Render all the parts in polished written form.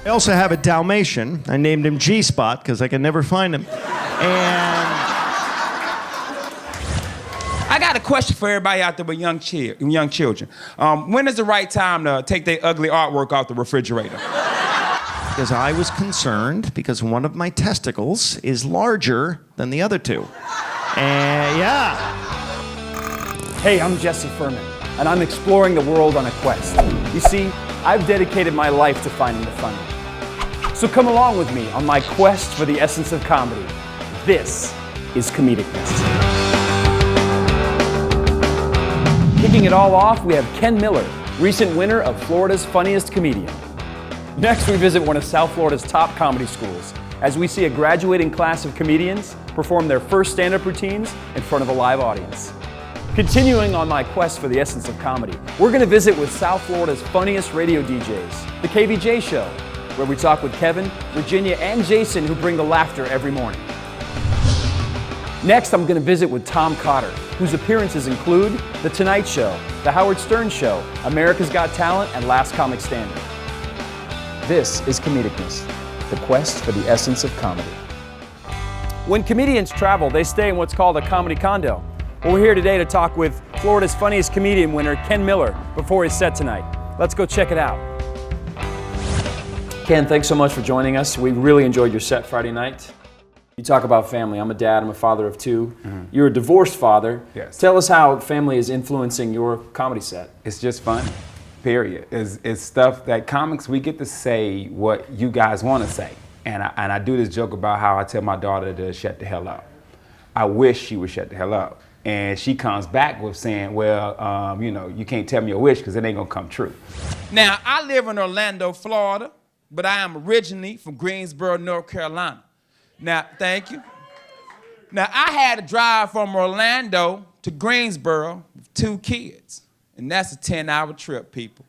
I also have a Dalmatian. I named him G-Spot because I could never find him. And I got a question for everybody out there with young children. When is the right time to take their ugly artwork off the refrigerator? because I was concerned because one of my testicles is larger than the other two. And yeah. Hey, I'm Jesse Furman, and I'm exploring the world on a quest. You see, I've dedicated my life to finding the funny. So come along with me on my quest for the essence of comedy. This is Comedicness. Kicking it all off, we have Ken Miller, recent winner of Florida's Funniest Comedian. Next, we visit one of South Florida's top comedy schools as we see a graduating class of comedians perform their first stand-up routines in front of a live audience. Continuing on my quest for the essence of comedy, we're going to visit with South Florida's funniest radio DJs, The KVJ Show, where we talk with Kevin, Virginia, and Jason, who bring the laughter every morning. Next, I'm going to visit with Tom Cotter, whose appearances include The Tonight Show, The Howard Stern Show, America's Got Talent, and Last Comic Standing. This is Comedicness, the quest for the essence of comedy. When comedians travel, they stay in what's called a comedy condo. Well, we're here today to talk with Florida's Funniest Comedian winner, Ken Miller, before his set tonight. Let's go check it out. Ken, thanks so much for joining us. We really enjoyed your set Friday night. You talk about family. I'm a dad. I'm a father of two. Mm-hmm. You're a divorced father. Yes. Tell us how family is influencing your comedy set. It's just fun, period. It's stuff that comics, we get to say what you guys want to say. And I do this joke about how I tell my daughter to shut the hell up. I wish she would shut the hell up. And she comes back with saying, well, you can't tell me a wish because it ain't going to come true. Now, I live in Orlando, Florida, but I am originally from Greensboro, North Carolina. Now, thank you. Now, I had to drive from Orlando to Greensboro with 2 kids. And that's a 10-hour trip, people.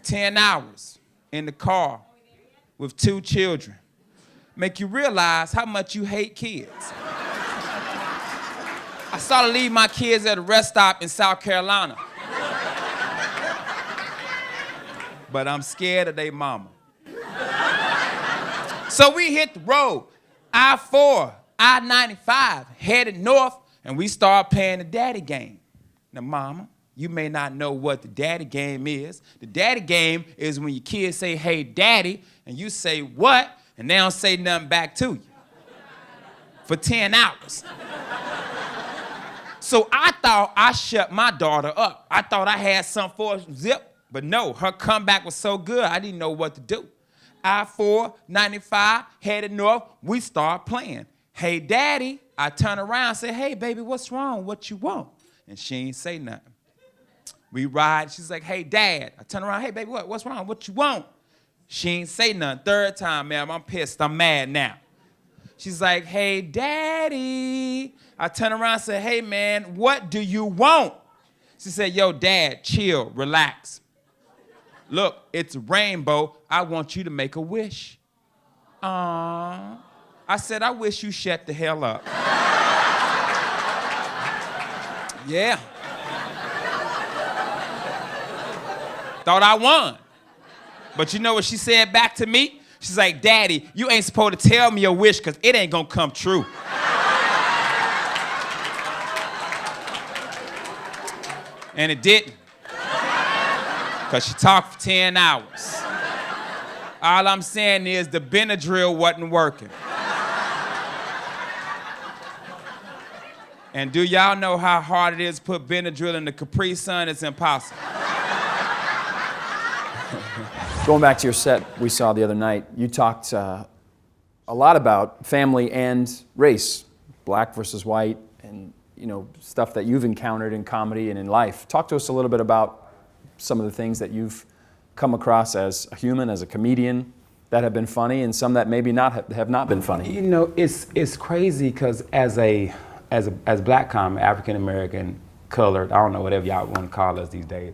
10 hours in the car with 2 children. Make you realize how much you hate kids. I started to leave my kids at a rest stop in South Carolina. But I'm scared of their mama. So we hit the road, I-4, I-95, headed north, and we start playing the daddy game. Now, mama, you may not know what the daddy game is. The daddy game is when your kids say, hey, daddy, and you say, what? And they don't say nothing back to you for 10 hours. So I thought I shut my daughter up. I thought I had something for her, zip, but no, her comeback was so good, I didn't know what to do. I-4, 95, headed north, we start playing. Hey, daddy, I turn around and say, hey, baby, what's wrong? What you want? And she ain't say nothing. We ride, she's like, hey, dad. I turn around, hey, baby, what's wrong? What you want? She ain't say nothing. Third time, ma'am, I'm pissed, I'm mad now. She's like, hey, daddy. I turn around and say, hey, man, what do you want? She said, yo, dad, chill, relax. Look, it's a rainbow. I want you to make a wish. I said, I wish you shut the hell up. Yeah. Thought I won. But you know what she said back to me? She's like, daddy, you ain't supposed to tell me your wish because it ain't gonna come true. And it didn't. Because she talked for 10 hours. All I'm saying is the Benadryl wasn't working. And do y'all know how hard it is to put Benadryl in the Capri Sun? It's impossible. Going back to your set we saw the other night, you talked a lot about family and race, black versus white, and stuff that you've encountered in comedy and in life. Talk to us a little bit about some of the things that you've come across as a human, as a comedian, that have been funny, and some that maybe have not been funny. You know, it's crazy because as black comic, African American, colored, I don't know, whatever y'all want to call us these days.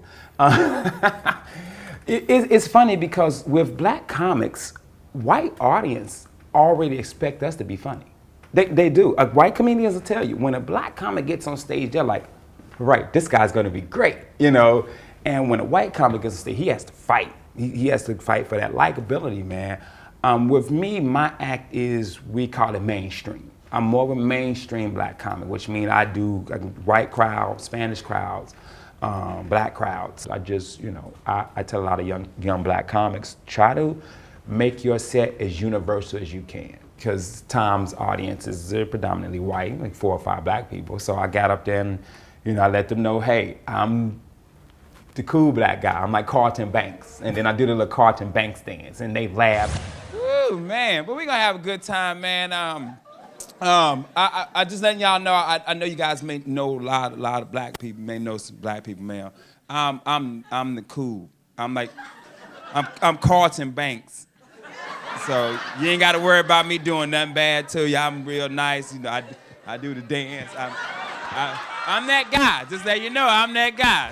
It's funny because with black comics, white audience already expect us to be funny. They do. White comedians will tell you, when a black comic gets on stage, they're like, right, this guy's gonna be great, And when a white comic gets on stage, he has to fight. he has to fight for that likability, man. With me, my act is, we call it mainstream. I'm more of a mainstream black comic, which means I do white crowds, Spanish crowds, black crowds. I just, I tell a lot of young black comics, try to make your set as universal as you can. Because Tom's audiences are predominantly white, like 4 or 5 black people. So I got up there and, I let them know, hey, I'm the cool black guy. I'm like Carlton Banks. And then I do the little Carlton Banks dance, and they laugh. Ooh, man, but we're gonna have a good time, man. I just letting y'all know, I know you guys may know a lot of black people, may know some black people, man. I'm the cool. I'm Carlton Banks. So you ain't gotta worry about me doing nothing bad to you. I'm real nice, I do the dance. I'm that guy, just let you know, I'm that guy.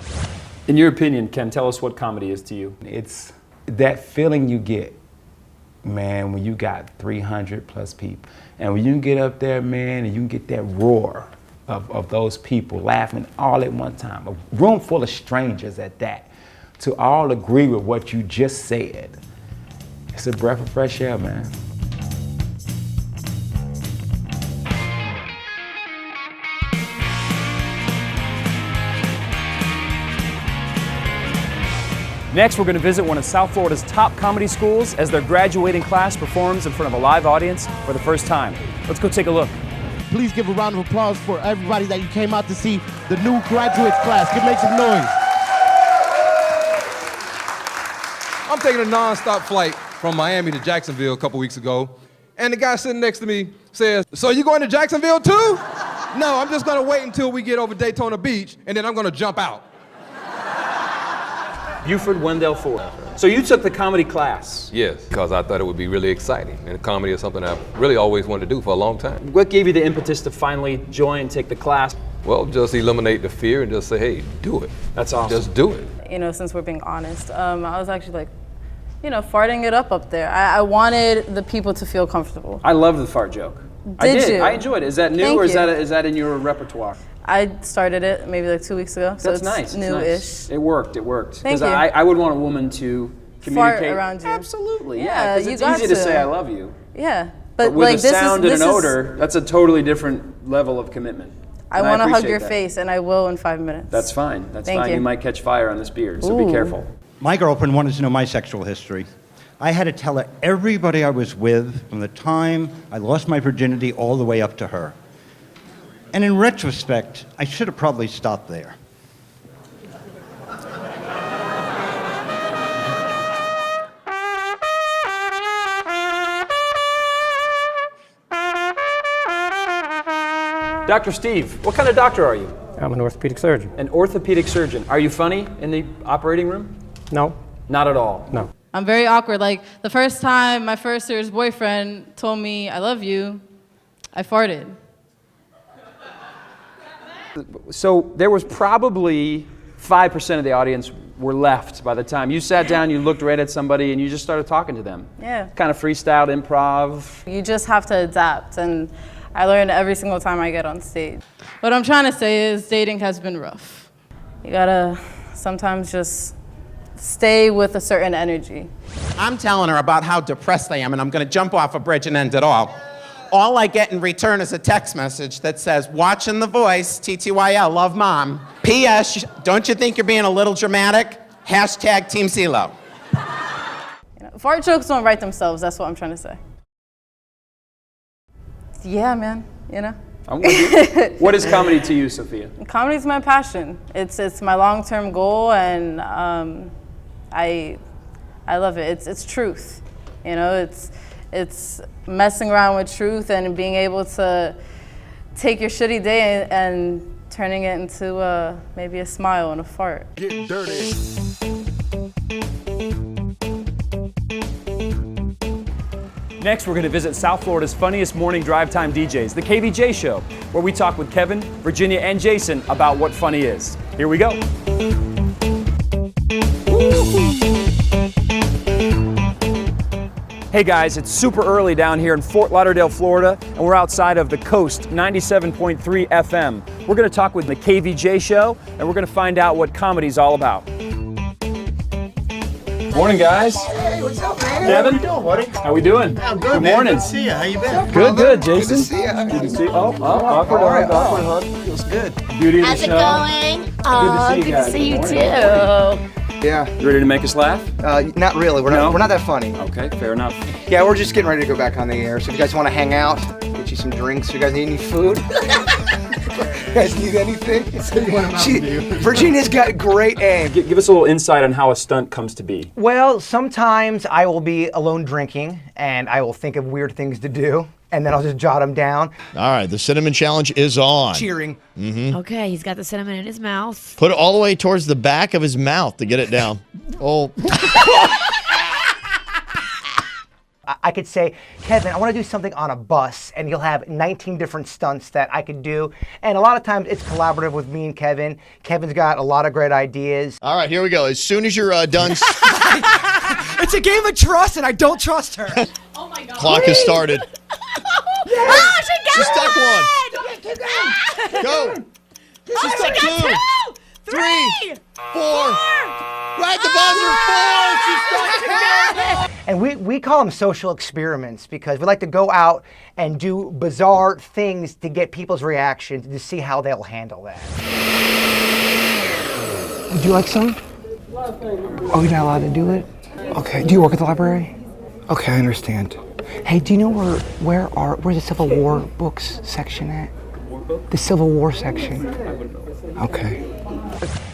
In your opinion, Ken, tell us what comedy is to you. It's that feeling you get, man, when you got 300 plus people. And when you get up there, man, and you can get that roar of those people laughing all at one time, a room full of strangers at that, to all agree with what you just said. It's a breath of fresh air, man. Next, we're going to visit one of South Florida's top comedy schools as their graduating class performs in front of a live audience for the first time. Let's go take a look. Please give a round of applause for everybody that you came out to see the new graduates class. Make some noise. I'm taking a non-stop flight from Miami to Jacksonville a couple weeks ago, and the guy sitting next to me says, "So you going to Jacksonville too?" "No, I'm just gonna wait until we get over Daytona Beach, and then I'm gonna jump out." Buford Wendell Ford. So you took the comedy class. Yes, because I thought it would be really exciting, and comedy is something I've really always wanted to do for a long time. What gave you the impetus to finally join and take the class? Well, just eliminate the fear and just say, hey, do it. That's awesome. Just do it. Since we're being honest, I was actually farting it up there. I wanted the people to feel comfortable. I love the fart joke. Did you? I enjoyed it. Is that new, Thank or is you. that in your repertoire? I started it maybe like 2 weeks ago, so That's it's nice. new-ish. Nice. It worked. Thank you. I would want a woman to communicate Fart around you. Absolutely. Yeah, 'cause you it's got easy to to. say I love you. Yeah, But with like a sound this and is, an odor, that's a totally different level of commitment. I And want to hug appreciate your that. face, and I will in 5 minutes. That's fine. That's Thank fine. you. You might catch fire on this beard, so be careful. My girlfriend wanted to know my sexual history. I had to tell her everybody I was with from the time I lost my virginity all the way up to her. And in retrospect, I should have probably stopped there. Dr. Steve, what kind of doctor are you? I'm an orthopedic surgeon. An orthopedic surgeon. Are you funny in the operating room? No, Not at all. no. I'm very awkward. Like the first time my first serious boyfriend told me I love you, I farted. So there was probably 5% of the audience were left by the time you sat down, you looked right at somebody, and you just started talking to them. Yeah. Kind of freestyled, improv. You just have to adapt, and I learn every single time I get on stage. What I'm trying to say is dating has been rough. You gotta sometimes just stay with a certain energy. I'm telling her about how depressed I am, and I'm gonna jump off a bridge and end it all. All I get in return is a text message that says, "Watching The Voice, TTYL, love mom. P.S. Don't you think you're being a little dramatic? Hashtag Team CeeLo." Fart jokes don't write themselves, that's what I'm trying to say. Yeah, man, I'm with you. What is comedy to you, Sophia? Comedy's my passion. It's my long-term goal, and I love it. It's truth, It's messing around with truth and being able to take your shitty day and turning it into maybe a smile and a fart. Get dirty. Next, we're going to visit South Florida's funniest morning drive time DJs, the KVJ Show, where we talk with Kevin, Virginia, and Jason about what funny is. Here we go. Hey guys, it's super early down here in Fort Lauderdale, Florida, and we're outside of the Coast 97.3 FM. We're going to talk with the KVJ Show, and we're going to find out what comedy's all about. Morning, guys. Hey, what's up, man? Kevin? How you doing, buddy? How we doing? I'm good, Good man. morning. Good to see you. How you been? Good, Jason. Good to see you. Good to see you. Awkward hug, awkward hug. Feels good. Beauty of the How's it show. going? Good to see you Good guys. to see you Good too. Yeah. You ready to make us laugh? Not really. We're not that funny. Okay, fair enough. Yeah, we're just getting ready to go back on the air. So if you guys want to hang out, get you some drinks. You guys need any food? You guys need anything? Virginia's got great aim. Give us a little insight on how a stunt comes to be. Well, sometimes I will be alone drinking and I will think of weird things to do and then I'll just jot them down. All right, the cinnamon challenge is on. Cheering. Okay, he's got the cinnamon in his mouth. Put it all the way towards the back of his mouth to get it down. Oh. I could say, Kevin, I want to do something on a bus, and you'll have 19 different stunts that I could do. And a lot of times it's collaborative with me and Kevin. Kevin's got a lot of great ideas. All right, here we go. As soon as you're done, It's a game of trust, and I don't trust her. Oh my God. clock has started. Oh, she got She stuck one. Go. She Oh, stuck she got two. two. 3, 4. Four. Right the buzzer. 4. She stuck 10. And we call them social experiments because we like to go out and do bizarre things to get people's reaction to see how they'll handle that. Would you like some? Oh, you're not allowed to do it? Okay. Do you work at the library? Okay, I understand. Hey, do you know where's the Civil War books section at? The Civil War section. Okay.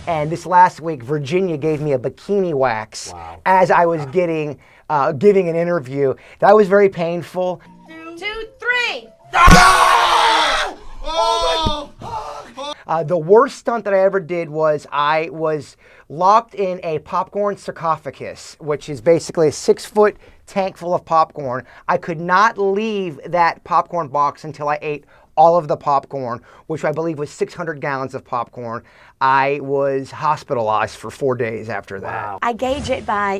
And this last week, Virginia gave me a bikini wax as I was giving an interview. That was very painful. 2, 3. The worst stunt that I ever did was I was locked in a popcorn sarcophagus, which is basically a 6-foot tank full of popcorn. I could not leave that popcorn box until I ate all of the popcorn, which I believe was 600 gallons of popcorn. I was hospitalized for 4 days after that. I gauge it by,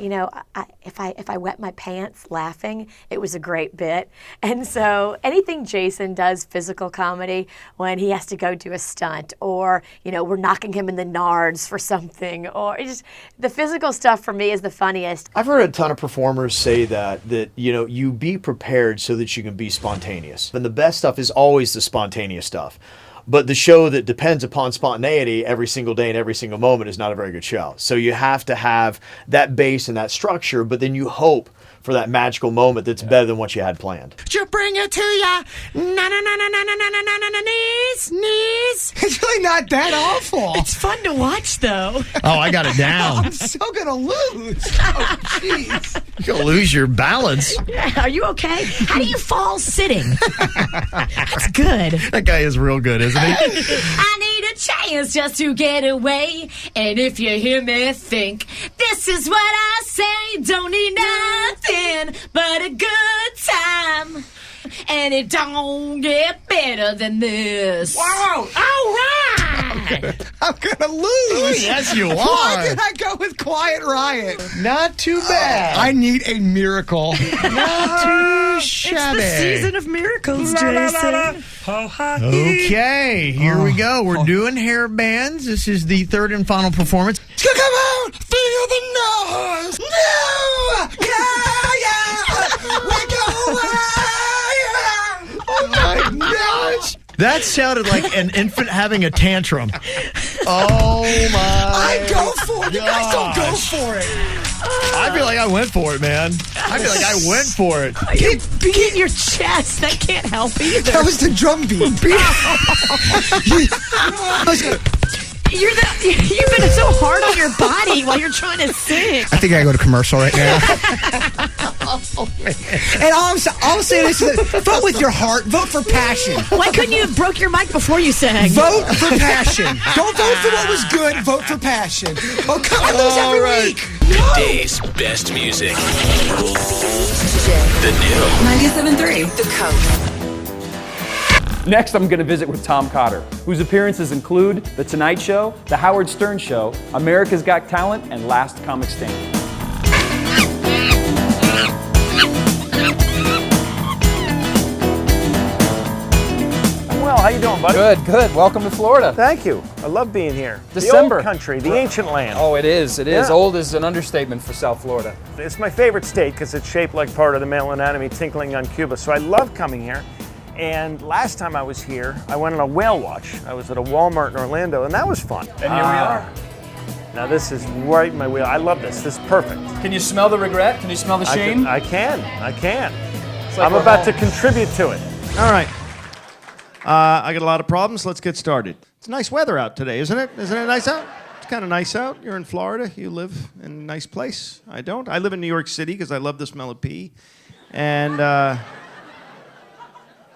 if I wet my pants laughing, it was a great bit. And so anything Jason does physical comedy, when he has to go do a stunt or, we're knocking him in the nards for something, or just the physical stuff for me is the funniest. I've heard a ton of performers say that you be prepared so that you can be spontaneous. And the best stuff is always the spontaneous stuff. But the show that depends upon spontaneity every single day and every single moment is not a very good show. So you have to have that base and that structure, but then you hope for that magical moment that's better than what you had planned. You bring it to ya. Knees. It's really not that awful. It's fun to watch, though. Oh, I got it down. I'm so gonna lose. Oh, jeez. You're going to lose your balance. Are you okay? How do you fall sitting? That's good. That guy is real good, isn't he? I need a chance just to get away. And if you hear me think, this is what I say. Don't need nothing but a good time. And it don't get better than this. Wow! All right! I'm gonna lose. Yes, you are. Why did I go with Quiet Riot? Not too bad. I need a miracle. Not too shabby. It's the season of miracles, Jason. Okay, here we go. We're doing hair bands. This is the third and final performance. Come on! Feel the noise! No! Yeah! Let go! Oh my gosh! That sounded like an infant having a tantrum. Oh my! I go for it. You guys don't go for it. I feel like I went for it, man. I feel like I went for it. You're beating your chest. That can't help either. That was the drum beat. You've been so hard on your body while you're trying to sing. I think I go to commercial right now. And all I'm saying is, vote with your heart. Vote for passion. Why couldn't you have broke your mic before you sang? Vote for passion. Don't vote for what was good. Vote for passion. Oh, come on, lose every week. The day's best music. The new 97.3 The Coast. Next, I'm going to visit with Tom Cotter, whose appearances include The Tonight Show, The Howard Stern Show, America's Got Talent, and Last Comic Standing. Well, how you doing, buddy? Good, good. Welcome to Florida. Thank you. I love being here. December. The old country, the ancient land. Oh, it is. It is. Yeah. Old is an understatement for South Florida. It's my favorite state because it's shaped like part of the male anatomy tinkling on Cuba. So I love coming here. And last time I was here, I went on a whale watch. I was at a Walmart in Orlando, and that was fun. And here we are. Now this is right in my wheel. I love this. This is perfect. Can you smell the regret? Can you smell the shame? I can. It's like I'm we're about home. to contribute to it. All right. I got a lot of problems. Let's get started. It's nice weather out today, isn't it? Isn't it nice out? It's kind of nice out. You're in Florida. You live in a nice place. I don't. I live in New York City because I love the smell of pee. And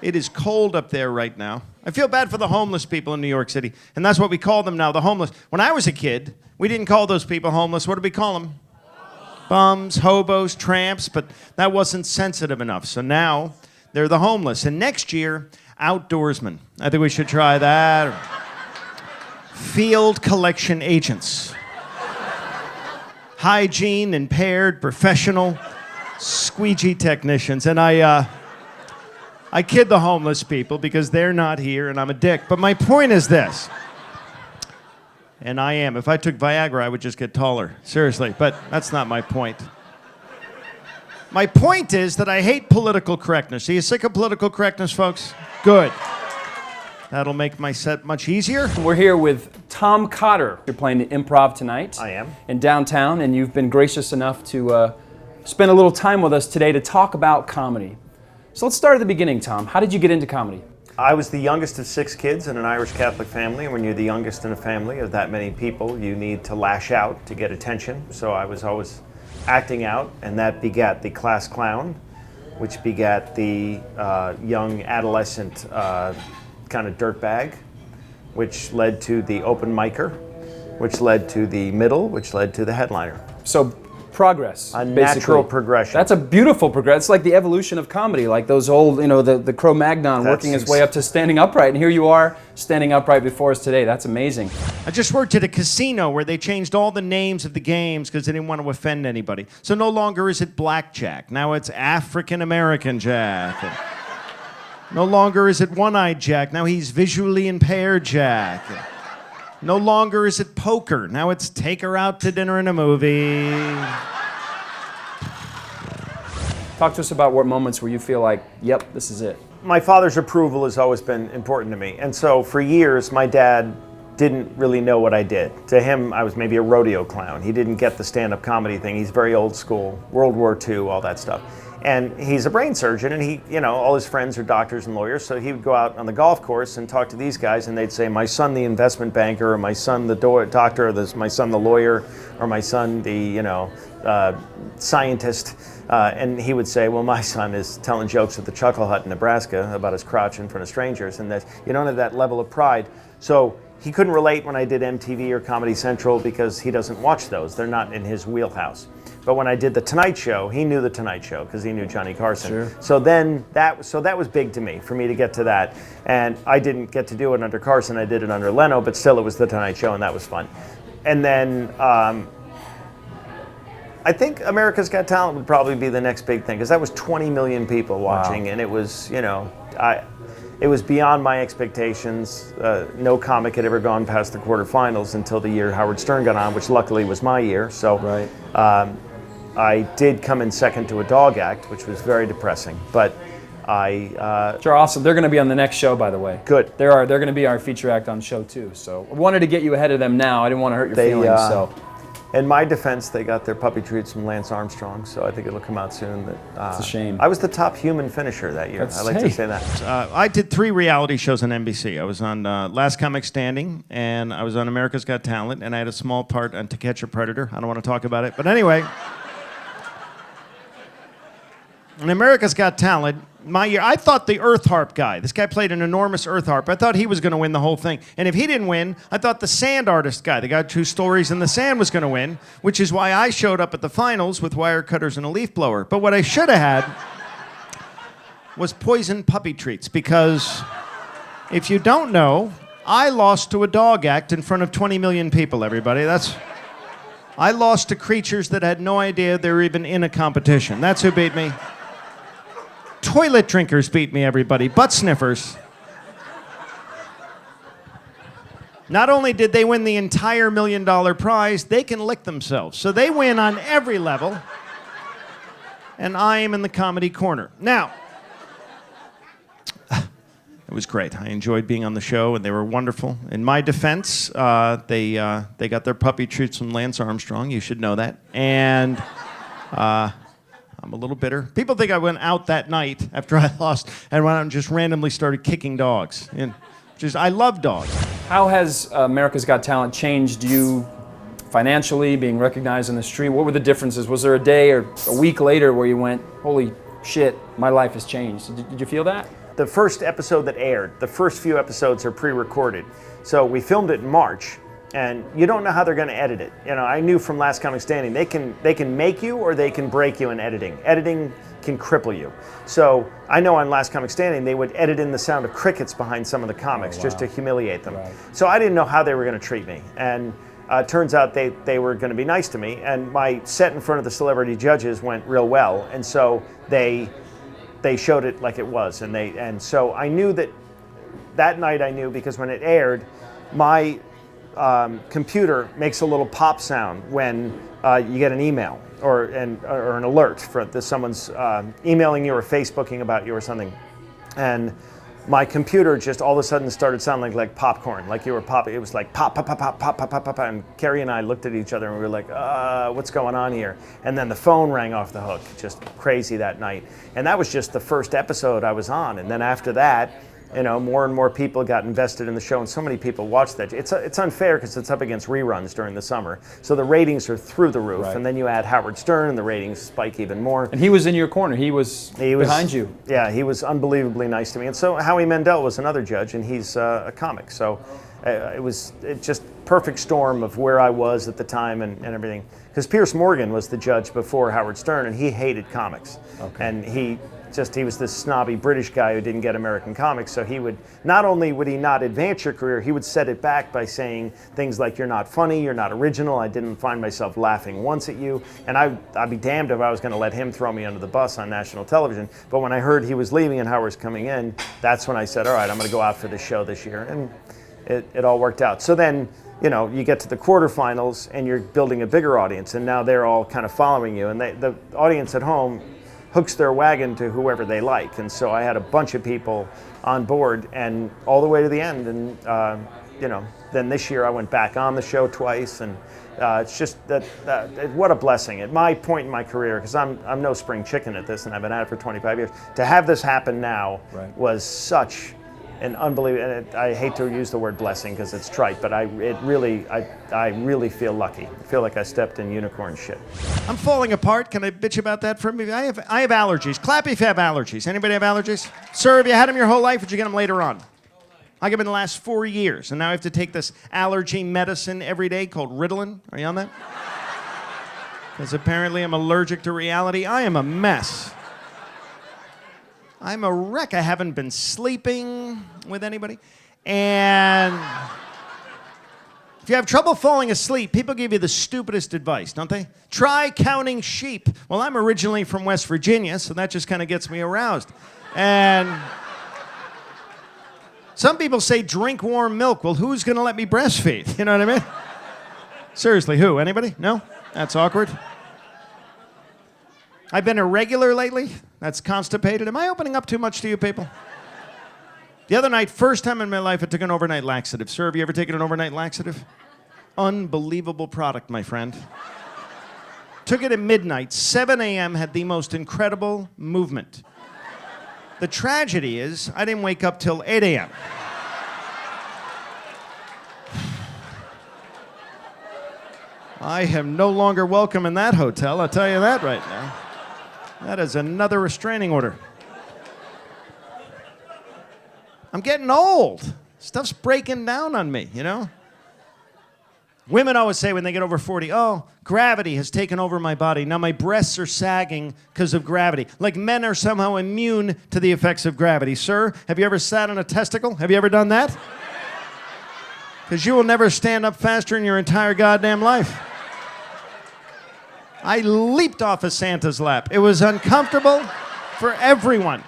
it is cold up there right now. I feel bad for the homeless people in New York City. And that's what we call them now, the homeless. When I was a kid, we didn't call those people homeless. What did we call them? Bums, hobos, tramps. But that wasn't sensitive enough. So now they're the homeless. And next year, outdoorsmen. I think we should try that. Field collection agents. Hygiene, impaired, professional, squeegee technicians. And I kid the homeless people because they're not here and I'm a dick. But my point is this. And I am. If I took Viagra, I would just get taller. Seriously. But that's not my point. My point is that I hate political correctness. Are you sick of political correctness, folks? Good. That'll make my set much easier. We're here with Tom Cotter. You're playing the Improv tonight. I am. In downtown, and you've been gracious enough to spend a little time with us today to talk about comedy. So let's start at the beginning, Tom. How did you get into comedy? I was the youngest of 6 kids in an Irish Catholic family, and when you're the youngest in a family of that many people, you need to lash out to get attention. So I was always acting out, and that begat the class clown, which begat the young adolescent kind of dirtbag, which led to the open micer, which led to the middle, which led to the headliner. So progress. A natural progression. That's a beautiful progression. It's like the evolution of comedy, like those old, the Cro-Magnon working his way up to standing upright. And here you are standing upright before us today. That's amazing. I just worked at a casino where they changed all the names of the games because they didn't want to offend anybody. So no longer is it blackjack. Now it's African American Jack. And no longer is it one-eyed Jack. Now he's visually impaired Jack. No longer is it poker. Now it's take her out to dinner and a movie. Talk to us about what moments where you feel like, yep, this is it. My father's approval has always been important to me. And so for years, my dad didn't really know what I did. To him, I was maybe a rodeo clown. He didn't get the stand-up comedy thing. He's very old school, World War II, all that stuff. And he's a brain surgeon, and he, all his friends are doctors and lawyers, so he would go out on the golf course and talk to these guys, and they'd say, my son, the investment banker, or my son, the doctor, or my son, the lawyer, or my son, the, scientist. And he would say, well, my son is telling jokes at the Chuckle Hut in Nebraska about his crotch in front of strangers, and that you don't have that level of pride. So he couldn't relate when I did MTV or Comedy Central because he doesn't watch those. They're not in his wheelhouse. But when I did The Tonight Show, he knew The Tonight Show because he knew Johnny Carson. Sure. So then that was big to me, for me to get to that. And I didn't get to do it under Carson, I did it under Leno, but still it was The Tonight Show and that was fun. And then I think America's Got Talent would probably be the next big thing because that was 20 million people watching. Wow. And it was, it was beyond my expectations. No comic had ever gone past the quarterfinals until the year Howard Stern got on, which luckily was my year. So right. I did come in second to a dog act, which was very depressing. But They're awesome. They're going to be on the next show, by the way. Good. They're going to be our feature act on show too. So I wanted to get you ahead of them now. I didn't want to hurt your feelings. So. In my defense, they got their puppy treats from Lance Armstrong, so I think it'll come out soon. It's a shame. I was the top human finisher that year. I like to say that. I did 3 reality shows on NBC. I was on Last Comic Standing, and I was on America's Got Talent, and I had a small part on To Catch a Predator. I don't want to talk about it, but anyway. In America's Got Talent, my year, I thought the Earth Harp guy, this guy played an enormous Earth Harp. I thought he was going to win the whole thing. And if he didn't win, I thought the Sand Artist guy, the guy with 2 stories in the sand, was going to win, which is why I showed up at the finals with wire cutters and a leaf blower. But what I should have had was poison puppy treats, because if you don't know, I lost to a dog act in front of 20 million people, everybody. I lost to creatures that had no idea they were even in a competition. That's who beat me. Toilet drinkers beat me, everybody. Butt sniffers. Not only did they win the entire $1 million prize, they can lick themselves. So they win on every level. And I am in the comedy corner. Now, it was great. I enjoyed being on the show, and they were wonderful. In my defense, they got their puppy treats from Lance Armstrong. You should know that. And I'm a little bitter. People think I went out that night after I lost and went out and just randomly started kicking dogs. And I love dogs. How has America's Got Talent changed you financially, being recognized on the street? What were the differences? Was there a day or a week later where you went, holy shit, my life has changed? Did you feel that? The first episode that aired, the first few episodes are pre-recorded. So we filmed it in March, and you don't know how they're going to edit it. You know, I knew from Last Comic Standing, they can make you or they can break you in editing. Editing can cripple you. So I know on Last Comic Standing, they would edit in the sound of crickets behind some of the comics just to humiliate them. Right. So I didn't know how they were going to treat me. And turns out they were going to be nice to me. And my set in front of the celebrity judges went real well. And so they showed it like it was. And so I knew that night I knew, because when it aired, my computer makes a little pop sound when you get an email or an alert for someone's emailing you or Facebooking about you or something. And my computer just all of a sudden started sounding like popcorn, like you were popping. It was like pop, pop, pop, pop, pop, pop, pop, pop. And Carrie and I looked at each other and we were like, what's going on here? And then the phone rang off the hook, just crazy that night. And that was just the first episode I was on. And then after that, you know, more and more people got invested in the show, and so many people watched that. It's unfair because it's up against reruns during the summer, so the ratings are through the roof. Right. And then you add Howard Stern, and the ratings spike even more. And he was in your corner. He was behind you. Yeah, he was unbelievably nice to me. And so Howie Mandel was another judge, and he's a comic. So it was just perfect storm of where I was at the time and everything. Because Pierce Morgan was the judge before Howard Stern, and he hated comics. Okay. And he was this snobby British guy who didn't get American comics, so he would, not only would he not advance your career, he would set it back by saying things like, you're not funny, you're not original, I didn't find myself laughing once at you, and I'd be damned if I was going to let him throw me under the bus on national television. But when I heard he was leaving and Howard's coming in, that's when I said, all right, I'm going to go out for this show this year, and it all worked out. So then, you know, you get to the quarterfinals and you're building a bigger audience, and now they're all kind of following you, and the audience at home hooks their wagon to whoever they like. And so I had a bunch of people on board and all the way to the end. And, you know, then this year I went back on the show twice, and it's just what a blessing. At my point in my career, because I'm no spring chicken at this and I've been at it for 25 years, to have this happen now was such an unbelievable, and I hate to use the word blessing because it's trite, but I really feel lucky. I feel like I stepped in unicorn shit. I'm falling apart. Can I bitch about that for me? I have allergies. Clap if you have allergies. Anybody have allergies? Sir, have you had them your whole life, or did you get them later on? I get them in the last 4 years, and now I have to take this allergy medicine every day called Ritalin. Are you on that? Because apparently I'm allergic to reality. I am a mess. I'm a wreck. I haven't been sleeping with anybody. And if you have trouble falling asleep, people give you the stupidest advice, don't they? Try counting sheep. Well, I'm originally from West Virginia, so that just kind of gets me aroused. And some people say drink warm milk. Well, who's going to let me breastfeed? You know what I mean? Seriously, who? Anybody? No? That's awkward. I've been irregular lately. That's constipated. Am I opening up too much to you people? The other night, first time in my life, I took an overnight laxative. Sir, have you ever taken an overnight laxative? Unbelievable product, my friend. Took it at midnight. 7 a.m. had the most incredible movement. The tragedy is, I didn't wake up till 8 a.m. I am no longer welcome in that hotel, I'll tell you that right now. That is another restraining order. I'm getting old. Stuff's breaking down on me, you know? Women always say when they get over 40, oh, gravity has taken over my body. Now my breasts are sagging because of gravity. Like men are somehow immune to the effects of gravity. Sir, have you ever sat on a testicle? Have you ever done that? Because you will never stand up faster in your entire goddamn life. I leaped off of Santa's lap. It was uncomfortable for everyone.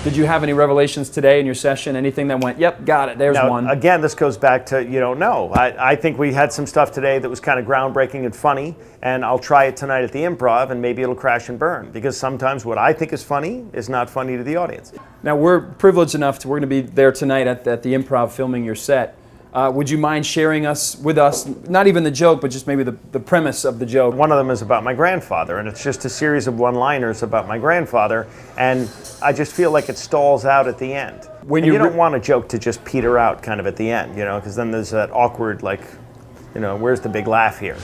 Did you have any revelations today in your session? Anything that went, yep, got it, there's Now, one? again, this goes back to, no. I think we had some stuff today that was kind of groundbreaking and funny, and I'll try it tonight at the Improv, and maybe it'll crash and burn, because sometimes what I think is funny is not funny to the audience. Now, we're privileged enough to, we're going to be there tonight at the Improv filming your set. Would you mind sharing with us, not even the joke, but just maybe the premise of the joke? One of them is about my grandfather, and it's just a series of one-liners about my grandfather, and I just feel like it stalls out at the end. When you don't want a joke to just peter out kind of at the end, because then there's that awkward, where's the big laugh here?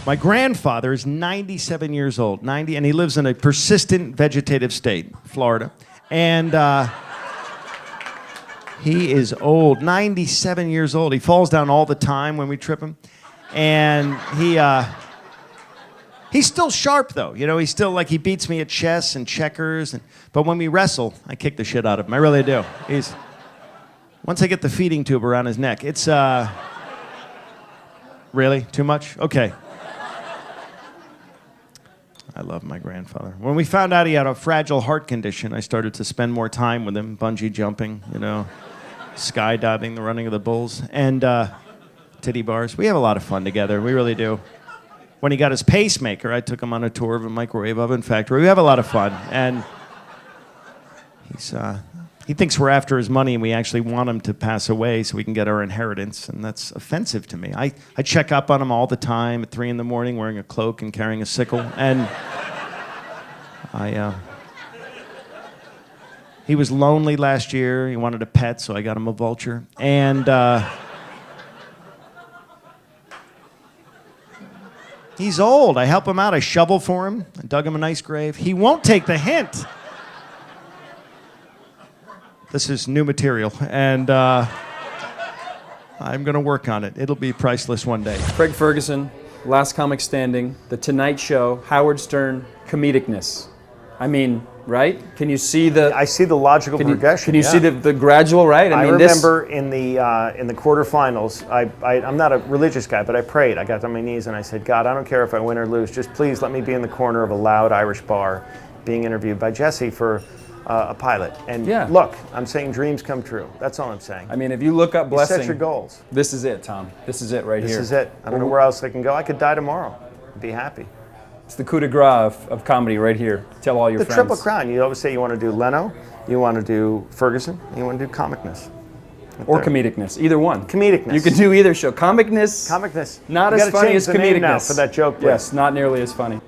My grandfather is 97 years old, 90, and he lives in a persistent vegetative state, Florida. And he is old, 97 years old. He falls down all the time when we trip him. And he's still sharp, though. He's still he beats me at chess and checkers. But when we wrestle, I kick the shit out of him. I really do. Once I get the feeding tube around his neck, it's, really? Too much? Okay. I love my grandfather. When we found out he had a fragile heart condition, I started to spend more time with him, bungee jumping, skydiving, the running of the bulls, and titty bars. We have a lot of fun together. We really do. When he got his pacemaker, I took him on a tour of a microwave oven factory. We have a lot of fun, and he thinks we're after his money, and we actually want him to pass away so we can get our inheritance, and that's offensive to me. I check up on him all the time at 3 in the morning wearing a cloak and carrying a sickle, and he was lonely last year. He wanted a pet, so I got him a vulture. And he's old. I help him out. I shovel for him. I dug him a nice grave. He won't take the hint. This is new material, and I'm going to work on it. It'll be priceless one day. Craig Ferguson, Last Comic Standing, The Tonight Show, Howard Stern, comedicness. I mean, right? Can you see I see the logical progression. Can you see the gradual, right? I remember in the quarterfinals, I'm not a religious guy, but I prayed. I got on my knees and I said, God, I don't care if I win or lose. Just please let me be in the corner of a loud Irish bar being interviewed by Jesse for a pilot. And look, I'm saying dreams come true. That's all I'm saying. I mean, if you look up blessing, set your goals. This is it, Tom. This is it right here. This is it. I don't know where else I can go. I could die tomorrow and be happy. It's the coup de grace of comedy right here. Tell all your friends. The triple crown. You always say you want to do Leno, you want to do Ferguson, and you want to do comicness. Or comedicness. Either one. Comedicness. You can do either show. Comicness. Comicness. Not as funny as comedicness. Now for that joke. Yes, not nearly as funny.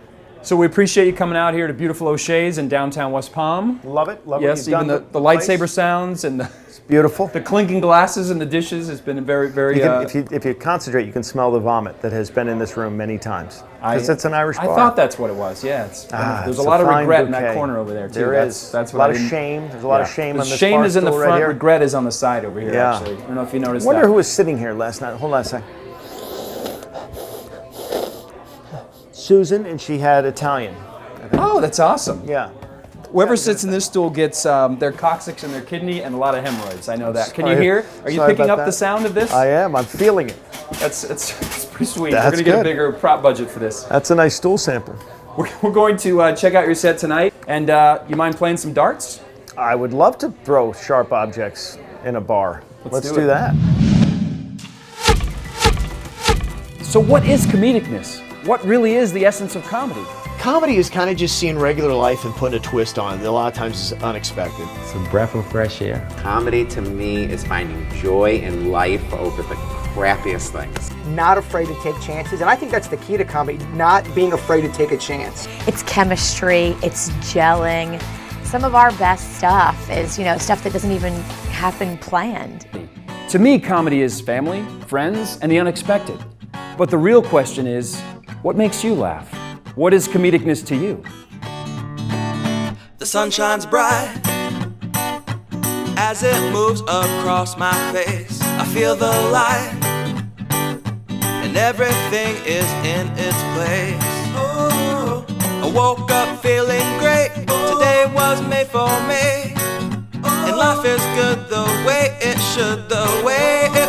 So we appreciate you coming out here to beautiful O'Shea's in downtown West Palm. Love it. Love yes, what you've even done the lightsaber sounds and it's beautiful. The clinking glasses and the dishes has been very, very. If you concentrate, you can smell the vomit that has been in this room many times. Because it's an Irish bar. I thought that's what it was. Yeah, there's a lot of regret in that corner over there too. There is. That's a lot of shame. There's a lot of shame on this bar. Shame is in the right front. here. Regret is on the side over here. Yeah. Actually, I don't know if you noticed. I wonder who was sitting here last night. Hold on a sec. Susan, and she had Italian. Oh, that's awesome. Yeah. Whoever sits in this stool gets their coccyx and their kidney and a lot of hemorrhoids. I know that. Can you hear? Are you picking up the sound of this? I am. I'm feeling it. It's pretty sweet. That's We're going to get a good. bigger prop budget for this. That's a nice stool sample. We're going to check out your set tonight. And you mind playing some darts? I would love to throw sharp objects in a bar. Let's do that. So what is comedicness? What really is the essence of comedy? Comedy is kind of just seeing regular life and putting a twist on it. A lot of times it's unexpected. It's a breath of fresh air. Comedy to me is finding joy in life over the crappiest things. Not afraid to take chances, and I think that's the key to comedy, not being afraid to take a chance. It's chemistry, it's gelling. Some of our best stuff is, stuff that doesn't even happen planned. To me, comedy is family, friends, and the unexpected. But the real question is, what makes you laugh? What is comedicness to you? The sun shines bright as it moves across my face. I feel the light and everything is in its place. Oh, I woke up feeling great. Today was made for me. And life is good the way it should, the way it